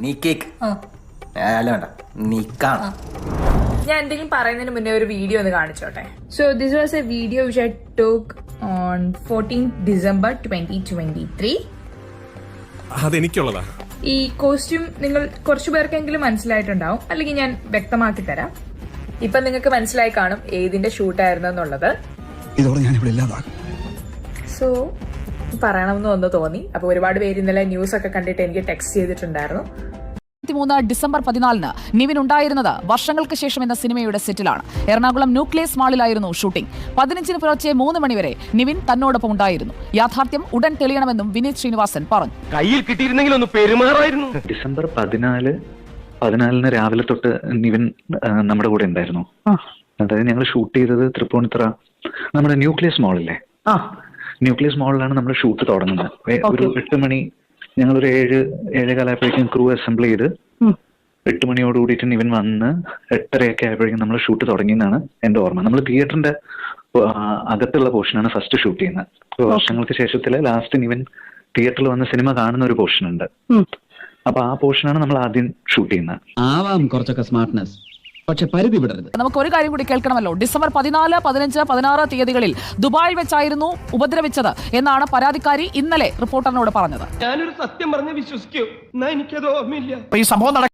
നീ കേക്ക് അല്ല വേണ്ട നീ കാണാം. ഞാൻ എന്തെങ്കിലും പറയുന്നതിന് മുന്നേ ഒരു വീഡിയോ ഒന്ന് കാണിച്ചോട്ടെ. So this was a video which I talk on 14 December 2023. അതെനിക്കുള്ളതാ. ഈ കോസ്റ്റ്യൂം നിങ്ങൾ കുറച്ചു പേർക്കെങ്കിലും മനസ്സിലായിട്ടുണ്ടാവും, അല്ലെങ്കിൽ ഞാൻ വ്യക്തമാക്കി തരാം. ഇപ്പൊ നിങ്ങൾക്ക് മനസ്സിലായി കാണും ഏതിന്റെ ഷൂട്ടായിരുന്നു എന്നുള്ളത്. ഇതോടെ ഞാൻ ഇവിടെ ഇല്ലാതാകും. സോ പറയണമെന്ന് ഒന്ന് തോന്നി. അപ്പൊ ഒരുപാട് പേര് ഇന്നലെ ന്യൂസ് ഒക്കെ കണ്ടിട്ട് എനിക്ക് ടെക്സ്റ്റ് ചെയ്തിട്ടുണ്ടായിരുന്നു. December 14 നിവിൻ ഉണ്ടായിരുന്നത് വർഷങ്ങൾക്ക് ശേഷം എന്ന സിനിമയുടെ സെറ്റിലാണ്. എറണാകുളം ന്യൂക്ലിയസ് മാളിലായിരുന്നു ഷൂട്ടിംഗ്. 15 പുലർച്ചെ 3 മണിവരെ നിവിൻ തന്നോടൊപ്പം ഉണ്ടായിരുന്നു. യാഥാർത്ഥ്യം ഉടൻ തെളിയണമെന്നും വിനീത് ശ്രീനിവാസൻ പറഞ്ഞു. കയ്യിൽ കിട്ടിയിരുന്നെങ്കിൽ ഒന്ന് പെരുമാറായിരുന്നു. December 14 രാവിലെ തൊട്ട് നിവിൻ നമ്മുടെ കൂടെ ഉണ്ടായിരുന്നു. അതായത് ഞങ്ങൾ ഷൂട്ട് ചെയ്തത് തൃപ്പൂണിത്തുറ നമ്മുടെ ന്യൂക്ലിയസ് മാളില്ലേ, ന്യൂക്ലിയസ് മാളിലാണ് നമ്മൾ ഷൂട്ട് തുടങ്ങുന്നത്. ഒരു 8 മണി, ഞങ്ങളൊരു 7-7:15 ക്രൂ അസംബിൾ ചെയ്ത് 8 മണിയോട് കൂടിയിട്ട് നിവിൻ വന്ന് 8:30 ആയപ്പോഴേക്കും നമ്മൾ ഷൂട്ട് തുടങ്ങിയെന്നാണ് എന്റെ ഓർമ്മ. നമ്മൾ തിയേറ്ററിന്റെ അകത്തുള്ള പോർഷനാണ് ഫസ്റ്റ് ഷൂട്ട് ചെയ്യുന്നത്. വർഷങ്ങൾക്ക് ശേഷത്തില് ലാസ്റ്റ് നിവിൻ തിയേറ്ററിൽ വന്ന് സിനിമ കാണുന്ന ഒരു പോർഷൻ ഉണ്ട്. അപ്പൊ ആ പോർഷനാണ് നമ്മൾ ആദ്യം ഷൂട്ട് ചെയ്യുന്നത്. ആവാം കുറച്ചൊക്കെ സ്മാർട്ട്നെസ്, പക്ഷെ പരിധി വിടരുത്. നമുക്ക് ഒരു കാര്യം കൂടി കേൾക്കണമല്ലോ. December 14, 15, 16 തീയതികളിൽ ദുബായിൽ വെച്ചായിരുന്നു ഉപദ്രവിച്ചത് എന്നാണ് പരാതിക്കാരി ഇന്നലെ റിപ്പോർട്ടറിനോട് പറഞ്ഞത്. ഞാനൊരു സത്യം പറഞ്ഞ് വിശ്വസിക്കൂ, എന്നാ എനിക്കത് ഓർമ്മയില്ല. ഈ സംഭവം